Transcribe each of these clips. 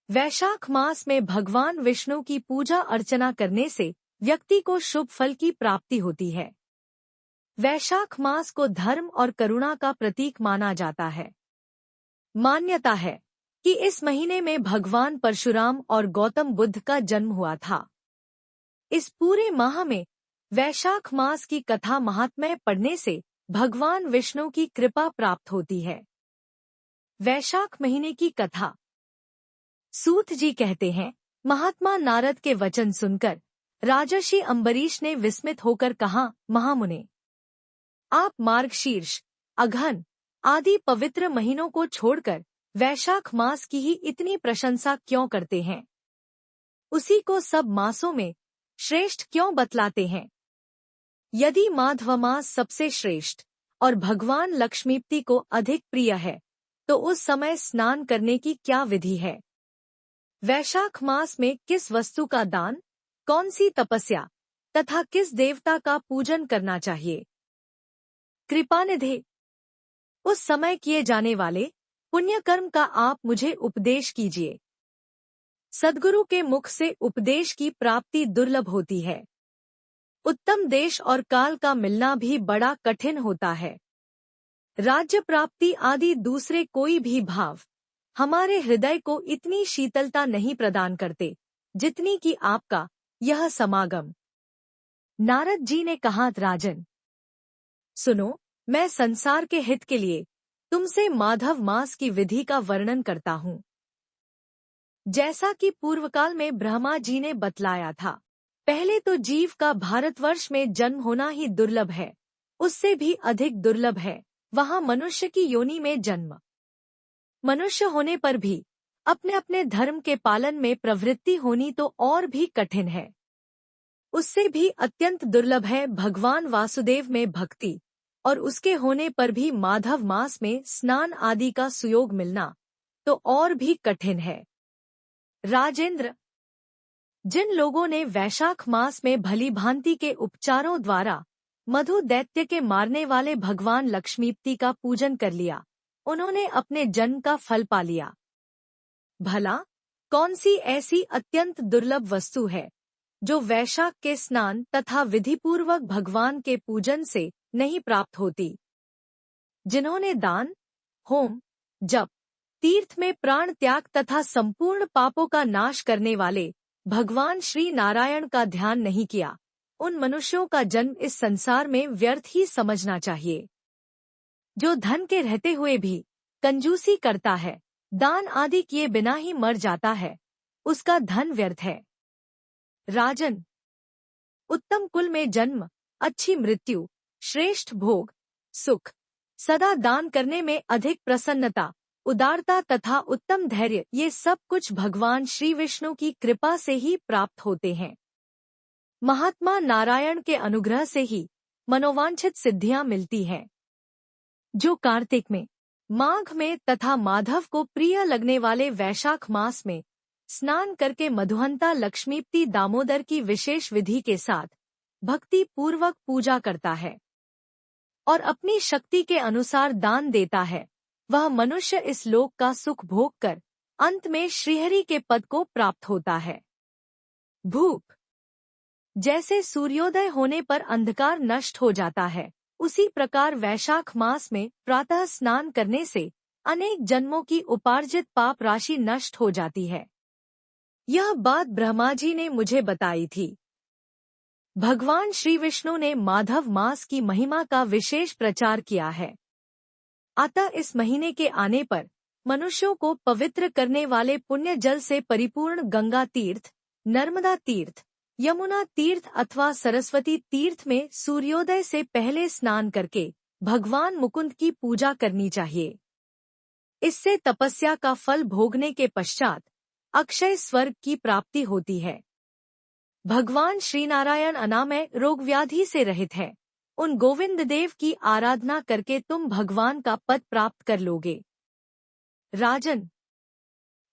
वैशाख मास में भगवान विष्णु की पूजा अर्चना करने से व्यक्ति को शुभ फल की प्राप्ति होती है। वैशाख मास को धर्म और करुणा का प्रतीक माना जाता है। मान्यता है कि इस महीने में भगवान परशुराम और गौतम बुद्ध का जन्म हुआ था। इस पूरे माह में वैशाख मास की कथा महात्म्य पढ़ने से भगवान विष्णु की कृपा प्राप्त होती है। वैशाख महीने की कथा। सूत जी कहते हैं, महात्मा नारद के वचन सुनकर राजर्षि अम्बरीश ने विस्मित होकर कहा, महामुने, आप मार्गशीर्ष, अघन आदि पवित्र महीनों को छोड़कर वैशाख मास की ही इतनी प्रशंसा क्यों करते हैं? उसी को सब मासों में श्रेष्ठ क्यों बतलाते हैं? यदि माधव मास सबसे श्रेष्ठ और भगवान लक्ष्मीपति को अधिक प्रिय है, तो उस समय स्नान करने की क्या विधि है? वैशाख मास में किस वस्तु का दान, कौन सी तपस्या तथा किस देवता का पूजन करना चाहिए? कृपानिधे, उस समय किए जाने वाले पुण्य कर्म का आप मुझे उपदेश कीजिए। सद्गुरु के मुख से उपदेश की प्राप्ति दुर्लभ होती है। उत्तम देश और काल का मिलना भी बड़ा कठिन होता है। राज्य प्राप्ति आदि दूसरे कोई भी भाव हमारे हृदय को इतनी शीतलता नहीं प्रदान करते जितनी कि आपका यह समागम। नारद जी ने कहा, राजन, सुनो, मैं संसार के हित के लिए तुमसे माधव मास की विधि का वर्णन करता हूँ। जैसा कि पूर्वकाल में ब्रह्मा जी ने बतलाया था, पहले तो जीव का भारतवर्ष में जन्म होना ही दुर्लभ है, उससे भी अधिक दुर्लभ है वहाँ मनुष्य की योनि में जन्म। मनुष्य होने पर भी अपने अपने धर्म के पालन में प्रवृत्ति होनी तो और भी कठिन है। उससे भी अत्यंत दुर्लभ है भगवान वासुदेव में भक्ति, और उसके होने पर भी माधव मास में स्नान आदि का सुयोग मिलना तो और भी कठिन है। राजेंद्र, जिन लोगों ने वैशाख मास में भली भांति के उपचारों द्वारा मधु दैत्य के मारने वाले भगवान लक्ष्मीपति का पूजन कर लिया, उन्होंने अपने जन्म का फल पा लिया। भला कौन सी ऐसी अत्यंत दुर्लभ वस्तु है जो वैशाख के स्नान तथा विधिपूर्वक भगवान के पूजन से नहीं प्राप्त होती? जिन्होंने दान, होम, जप, तीर्थ में प्राण त्याग तथा संपूर्ण पापों का नाश करने वाले भगवान श्री नारायण का ध्यान नहीं किया, उन मनुष्यों का जन्म इस संसार में व्यर्थ ही समझना चाहिए। जो धन के रहते हुए भी कंजूसी करता है, दान आदि किए बिना ही मर जाता है, उसका धन व्यर्थ है। राजन, उत्तम कुल में जन्म, अच्छी मृत्यु, श्रेष्ठ भोग, सुख, सदा दान करने में अधिक प्रसन्नता, उदारता तथा उत्तम धैर्य, ये सब कुछ भगवान श्री विष्णु की कृपा से ही प्राप्त होते हैं। महात्मा नारायण के अनुग्रह से ही मनोवांछित सिद्धियां मिलती हैं। जो कार्तिक में, माघ में तथा माधव को प्रिय लगने वाले वैशाख मास में स्नान करके मधुहंता लक्ष्मीपति दामोदर की विशेष विधि के साथ भक्ति पूर्वक पूजा करता है और अपनी शक्ति के अनुसार दान देता है, वह मनुष्य इस लोक का सुख भोग कर अंत में श्रीहरि के पद को प्राप्त होता है। भूप, जैसे सूर्योदय होने पर अंधकार नष्ट हो जाता है, उसी प्रकार वैशाख मास में प्रातः स्नान करने से अनेक जन्मों की उपार्जित पाप राशि नष्ट हो जाती है। यह बात ब्रह्मा जी ने मुझे बताई थी। भगवान श्री विष्णु ने माधव मास की महिमा का विशेष प्रचार किया है। अतः इस महीने के आने पर मनुष्यों को पवित्र करने वाले पुण्य जल से परिपूर्ण गंगा तीर्थ, नर्मदा तीर्थ, यमुना तीर्थ अथवा सरस्वती तीर्थ में सूर्योदय से पहले स्नान करके भगवान मुकुंद की पूजा करनी चाहिए। इससे तपस्या का फल भोगने के पश्चात अक्षय स्वर्ग की प्राप्ति होती है। भगवान श्रीनारायण अनामय रोग व्याधि से रहित है। उन गोविंद देव की आराधना करके तुम भगवान का पद प्राप्त कर लोगे। राजन,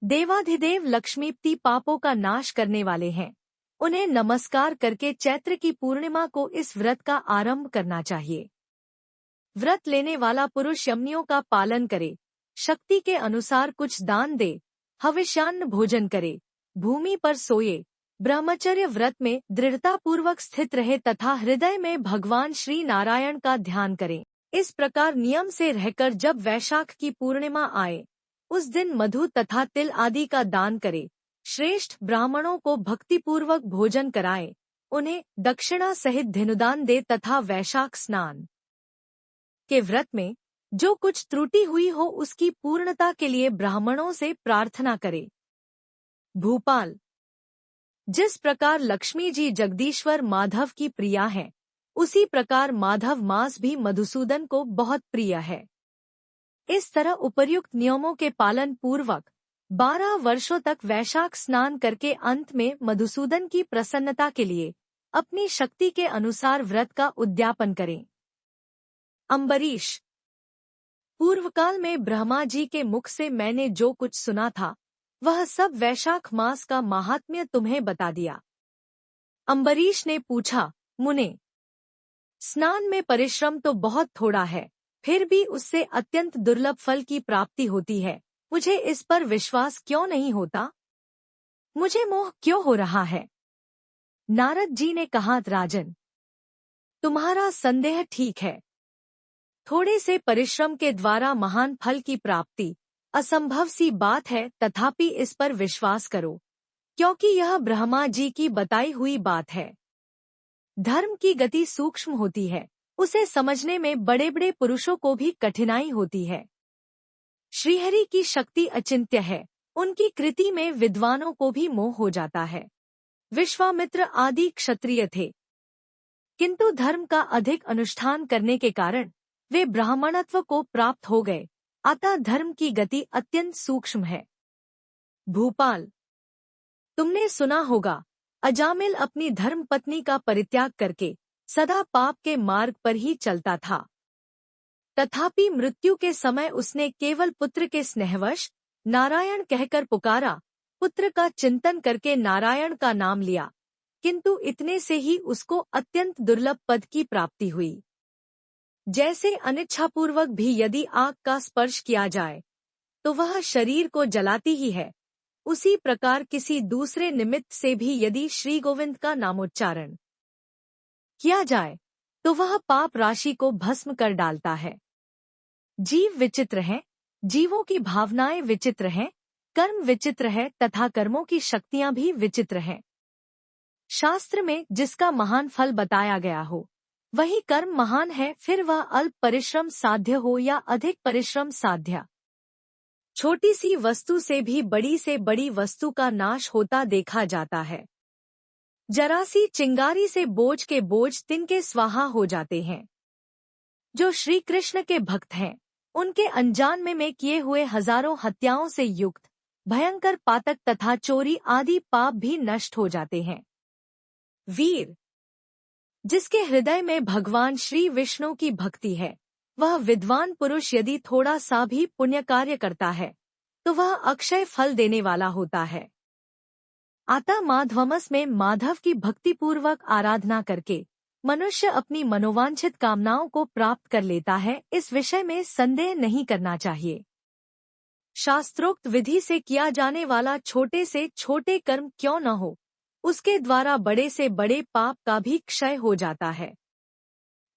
देवाधिदेव लक्ष्मीपति पापों का नाश करने वाले हैं। उन्हें नमस्कार करके चैत्र की पूर्णिमा को इस व्रत का आरंभ करना चाहिए। व्रत लेने वाला पुरुष यमनियों का पालन करे, शक्ति के अनुसार कुछ दान दे हविष्यान्न भोजन करे, भूमि पर सोए, ब्रह्मचर्य व्रत में दृढ़तापूर्वक स्थित रहे तथा हृदय में भगवान श्री नारायण का ध्यान करें। इस प्रकार नियम से रहकर जब वैशाख की पूर्णिमा आए, उस दिन मधु तथा तिल आदि का दान करे, श्रेष्ठ ब्राह्मणों को भक्तिपूर्वक भोजन कराए, उन्हें दक्षिणा सहित धनुदान दे तथा वैशाख स्नान के व्रत में जो कुछ त्रुटि हुई हो उसकी पूर्णता के लिए ब्राह्मणों से प्रार्थना करे। भूपाल। जिस प्रकार लक्ष्मी जी जगदीश्वर माधव की प्रिया हैं, उसी प्रकार माधव मास भी मधुसूदन को बहुत प्रिय है। इस तरह उपर्युक्त नियमों के पालन पूर्वक 12 वर्षों तक वैशाख स्नान करके अंत में मधुसूदन की प्रसन्नता के लिए अपनी शक्ति के अनुसार व्रत का उद्यापन करें। अम्बरीश। पूर्वकाल में ब्रह्मा जी के मुख से मैंने जो कुछ सुना था, वह सब वैशाख मास का महात्म्य तुम्हें बता दिया। अम्बरीश ने पूछा, मुने, स्नान में परिश्रम तो बहुत थोड़ा है, फिर भी उससे अत्यंत दुर्लभ फल की प्राप्ति होती है। मुझे इस पर विश्वास क्यों नहीं होता? मुझे मोह क्यों हो रहा है? नारद जी ने कहा, राजन, तुम्हारा संदेह ठीक है। थोड़े से परिश्रम के द्वारा महान फल की प्राप्ति असंभव सी बात है, तथापि इस पर विश्वास करो, क्योंकि यह ब्रह्मा जी की बताई हुई बात है। धर्म की गति सूक्ष्म होती है, उसे समझने में बड़े बड़े पुरुषों को भी कठिनाई होती है। श्रीहरि की शक्ति अचिंत्य है, उनकी कृति में विद्वानों को भी मोह हो जाता है। विश्वामित्र आदि क्षत्रिय थे, किंतु धर्म का अधिक अनुष्ठान करने के कारण वे ब्राह्मणत्व को प्राप्त हो गए, अतः धर्म की गति अत्यंत सूक्ष्म है। भूपाल। तुमने सुना होगा, अजामिल अपनी धर्मपत्नी का परित्याग करके सदा पाप के मार्ग पर ही चलता था, तथापि मृत्यु के समय उसने केवल पुत्र के स्नेहवश नारायण कहकर पुकारा, पुत्र का चिंतन करके नारायण का नाम लिया, किंतु इतने से ही उसको अत्यंत दुर्लभ पद की प्राप्ति हुई। जैसे अनिच्छापूर्वक भी यदि आग का स्पर्श किया जाए तो वह शरीर को जलाती ही है, उसी प्रकार किसी दूसरे निमित्त से भी यदि श्री गोविंद का नामोच्चारण किया जाए तो वह पाप राशि को भस्म कर डालता है। जीव विचित्र हैं, जीवों की भावनाएं विचित्र हैं, कर्म विचित्र है तथा कर्मों की शक्तियां भी विचित्र हैं। शास्त्र में जिसका महान फल बताया गया हो, वही कर्म महान है, फिर वह अल्प परिश्रम साध्य हो या अधिक परिश्रम साध्य। छोटी सी वस्तु से भी बड़ी वस्तु का नाश होता देखा जाता है। जरा सी चिंगारी से बोझ के बोझ तिनके स्वाहा हो जाते हैं। जो श्री कृष्ण के भक्त हैं, उनके अनजान में किए हुए हजारों हत्याओं से युक्त भयंकर पातक तथा चोरी आदि पाप भी नष्ट हो जाते हैं। वीर। जिसके हृदय में भगवान श्री विष्णु की भक्ति है, वह विद्वान पुरुष यदि थोड़ा सा भी पुण्य कार्य करता है तो वह अक्षय फल देने वाला होता है। आता माधवमस में माधव की भक्तिपूर्वक आराधना करके मनुष्य अपनी मनोवांछित कामनाओं को प्राप्त कर लेता है, इस विषय में संदेह नहीं करना चाहिए। शास्त्रोक्त विधि से किया जाने वाला छोटे से छोटे कर्म क्यों न हो, उसके द्वारा बड़े से बड़े पाप का भी क्षय हो जाता है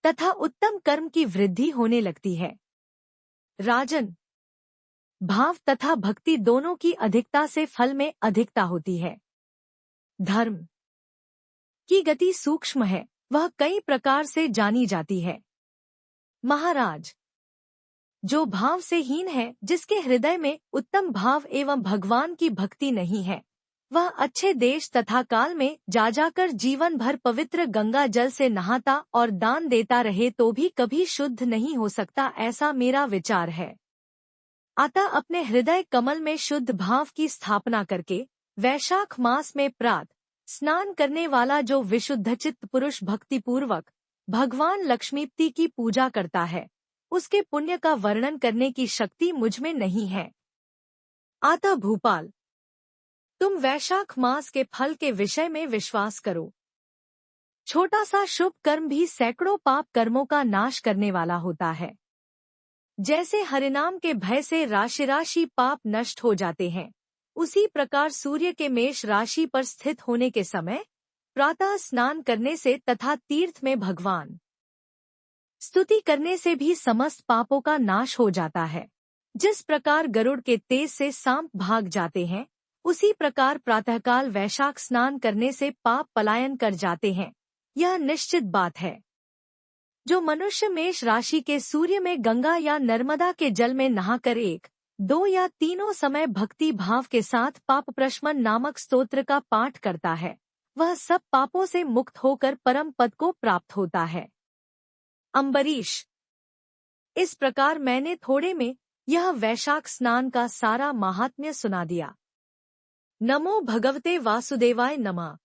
तथा उत्तम कर्म की वृद्धि होने लगती है। राजन, भाव तथा भक्ति दोनों की अधिकता से फल में अधिकता होती है। धर्म की गति सूक्ष्म है, वह कई प्रकार से जानी जाती है। महाराज, जो भाव से हीन है, जिसके हृदय में उत्तम भाव एवं भगवान की भक्ति नहीं है, वह अच्छे देश तथा काल में जा जाकर जीवन भर पवित्र गंगा जल से नहाता और दान देता रहे तो भी कभी शुद्ध नहीं हो सकता, ऐसा मेरा विचार है। अतः अपने हृदय कमल में शुद्ध भाव की स्थापना करके वैशाख मास में प्रातः स्नान करने वाला जो विशुद्धचित्त पुरुष भक्तिपूर्वक भगवान लक्ष्मीपति की पूजा करता है, उसके पुण्य का वर्णन करने की शक्ति मुझमें नहीं है। अतः भूपाल, तुम वैशाख मास के फल के विषय में विश्वास करो। छोटा सा शुभ कर्म भी सैकड़ों पाप कर्मों का नाश करने वाला होता है। जैसे हरिनाम के भय से राशि राशि पाप नष्ट हो जाते हैं, उसी प्रकार सूर्य के मेष राशि पर स्थित होने के समय प्रातः स्नान करने से तथा तीर्थ में भगवान स्तुति करने से भी समस्त पापों का नाश हो जाता है। जिस प्रकार गरुड़ के तेज से सांप भाग जाते हैं, उसी प्रकार प्रातःकाल वैशाख स्नान करने से पाप पलायन कर जाते हैं। यह निश्चित बात है। जो मनुष्य मेष राशि के सूर्य में गंगा या नर्मदा के जल में नहाकर 1, 2 या तीनों समय भक्ति भाव के साथ पाप प्रशमन नामक स्तोत्र का पाठ करता है, वह सब पापों से मुक्त होकर परम पद को प्राप्त होता है। अम्बरीश। इस प्रकार मैंने थोड़े में यह वैशाख स्नान का सारा महात्म्य सुना दिया। नमो भगवते वासुदेवाय नमः।